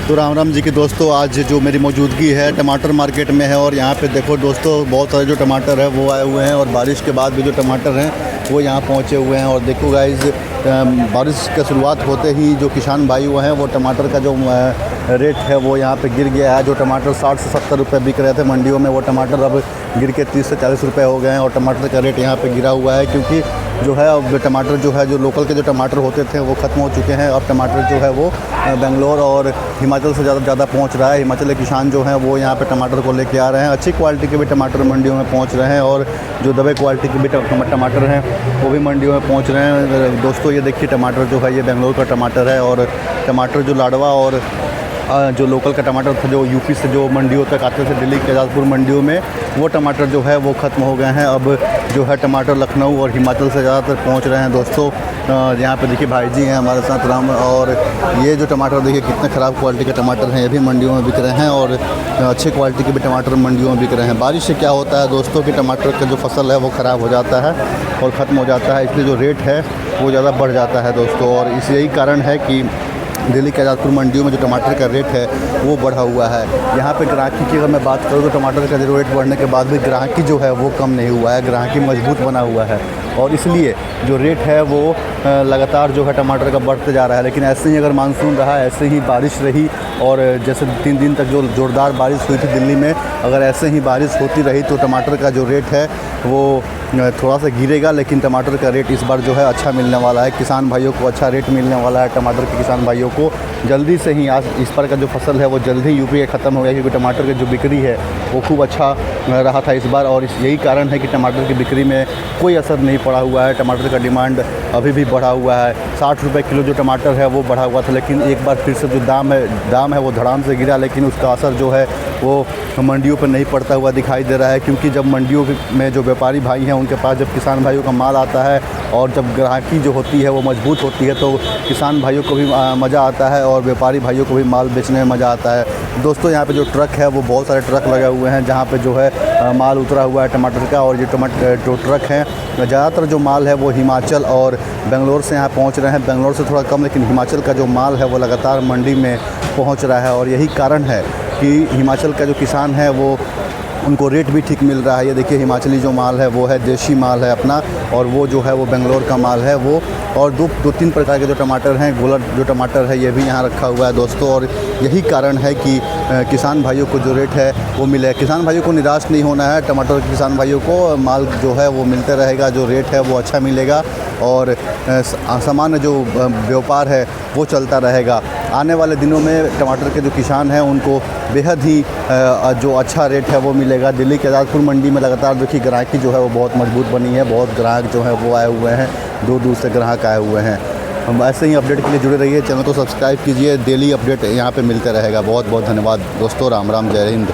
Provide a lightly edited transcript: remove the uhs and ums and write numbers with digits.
तो राम राम जी के दोस्तों, आज जो मेरी मौजूदगी है टमाटर मार्केट में है और यहाँ पे देखो दोस्तों बहुत सारे जो टमाटर है वो आए हुए हैं और बारिश के बाद भी जो टमाटर हैं वो यहाँ पहुँचे हुए हैं। और देखो गाइस, बारिश की शुरुआत होते ही जो किसान भाई हुए हैं वो टमाटर का जो रेट है वो यहाँ पे गिर गया है। जो टमाटर 60 से 70 रुपये बिक रहे थे मंडियों में, वो टमाटर अब गिर के 30 से 40 रुपये हो गए हैं। और टमाटर का रेट यहाँ पे गिरा हुआ है क्योंकि जो है अब टमाटर जो है, जो लोकल के जो टमाटर होते थे वो ख़त्म हो चुके हैं। अब टमाटर जो है वो बेंगलोर और हिमाचल से ज़्यादा पहुँच रहा है। हिमाचल के किसान जो हैं वो यहाँ पे टमाटर को लेके आ रहे हैं। अच्छी क्वालिटी के भी टमाटर मंडियों में पहुँच रहे हैं और जो दबे क्वालिटी के भी टमाटर हैं वो भी मंडियों में पहुँच रहे हैं। दोस्तों ये देखिए, टमाटर जो है ये बेंगलोर का टमाटर है और टमाटर जो लाडवा और जो लोकल का टमाटर था जो यूपी से जो मंडियों तक आते थे, दिल्ली के आज़ादपुर मंडियों में, वो टमाटर जो है वो ख़त्म हो गए हैं। अब जो है टमाटर लखनऊ और हिमाचल से ज़्यादातर पहुंच रहे हैं। दोस्तों यहाँ पे देखिए भाई जी हैं हमारे साथ राम, और ये जो टमाटर देखिए कितने ख़राब क्वालिटी के टमाटर हैं, ये भी मंडियों में बिक रहे हैं और अच्छे क्वालिटी के भी टमाटर मंडियों में बिक रहे हैं। बारिश से क्या होता है दोस्तों कि टमाटर का जो फसल है वो ख़राब हो जाता है और ख़त्म हो जाता है, इसलिए जो रेट है वो ज़्यादा बढ़ जाता है दोस्तों। और इस यही कारण है कि दिल्ली के आज़ादपुर मंडियों में जो टमाटर का रेट है वो बढ़ा हुआ है। यहाँ पे ग्राहकी की अगर मैं बात करूँ तो टमाटर का जो रेट बढ़ने के बाद भी ग्राहकी जो है वो कम नहीं हुआ है, ग्राहकी मजबूत बना हुआ है और इसलिए जो रेट है वो लगातार जो है टमाटर का बढ़ते जा रहा है। लेकिन ऐसे ही अगर मानसून रहा, ऐसे ही बारिश रही और जैसे 3 दिन तक जो जोरदार बारिश हुई थी दिल्ली में, अगर ऐसे ही बारिश होती रही तो टमाटर का जो रेट है वो थोड़ा सा गिरेगा। लेकिन टमाटर का रेट इस बार जो है अच्छा मिलने वाला है, किसान भाइयों को अच्छा रेट मिलने वाला है। टमाटर के किसान भाइयों को जल्दी से ही, आज इस बार का जो फसल है वो जल्दी ही यूपी का ख़त्म हो गया क्योंकि टमाटर की जो बिक्री है वो खूब अच्छा रहा था इस बार। और यही कारण है कि टमाटर की बिक्री में कोई असर नहीं पड़ा हुआ है। टमाटर का डिमांड अभी भी बढ़ा हुआ है। 60 रुपये किलो जो टमाटर है वो बढ़ा हुआ था, लेकिन एक बार फिर से जो दाम है वो धड़ाम से गिरा। लेकिन उसका असर जो है वो मंडियों पर नहीं पड़ता हुआ दिखाई दे रहा है, क्योंकि जब मंडियों में जो व्यापारी भाई हैं उनके पास जब किसान भाइयों का माल आता है और जब ग्राहकी जो होती है वो मजबूत होती है तो किसान भाइयों को भी मज़ा आता है और व्यापारी भाइयों को भी माल बेचने में मज़ा आता है। दोस्तों यहाँ पे जो ट्रक है वो बहुत सारे ट्रक लगे हुए हैं जहाँ पे जो है माल उतरा हुआ है टमाटर का। और ये जो ट्रक हैं ज़्यादातर जो माल है वो हिमाचल और बेंगलोर से यहाँ पहुँच रहे हैं। बेंगलोर से थोड़ा कम, लेकिन हिमाचल का जो माल है वो लगातार मंडी में पहुँच रहा है। और यही कारण है कि हिमाचल का जो किसान है वो उनको रेट भी ठीक मिल रहा है। ये देखिए हिमाचली जो माल है वो है देसी माल है अपना, और वो जो है वो बेंगलोर का माल है वो। और दो तीन प्रकार के जो टमाटर हैं, गोलर जो टमाटर है ये भी यहाँ रखा हुआ है दोस्तों। और यही कारण है कि किसान भाइयों को जो रेट है वो मिले। किसान भाइयों को निराश नहीं होना है, टमाटर के किसान भाइयों को माल जो है वो मिलते रहेगा, जो रेट है वो अच्छा मिलेगा और सामान्य जो व्यापार है वो चलता रहेगा। आने वाले दिनों में टमाटर के जो किसान हैं उनको बेहद ही जो अच्छा रेट है वो मिलेगा। दिल्ली के आज़ादपुर मंडी में लगातार देखिए ग्राहकी जो है वो बहुत मजबूत बनी है, बहुत ग्राहक जो है वो आए हुए हैं, दूर दूर से ग्राहक आए हुए हैं। हम ऐसे ही अपडेट के लिए जुड़े रहिए, चैनल को सब्सक्राइब कीजिए, डेली अपडेट यहाँ पे मिलते रहेगा। बहुत बहुत धन्यवाद दोस्तों, राम राम, जय हिंद।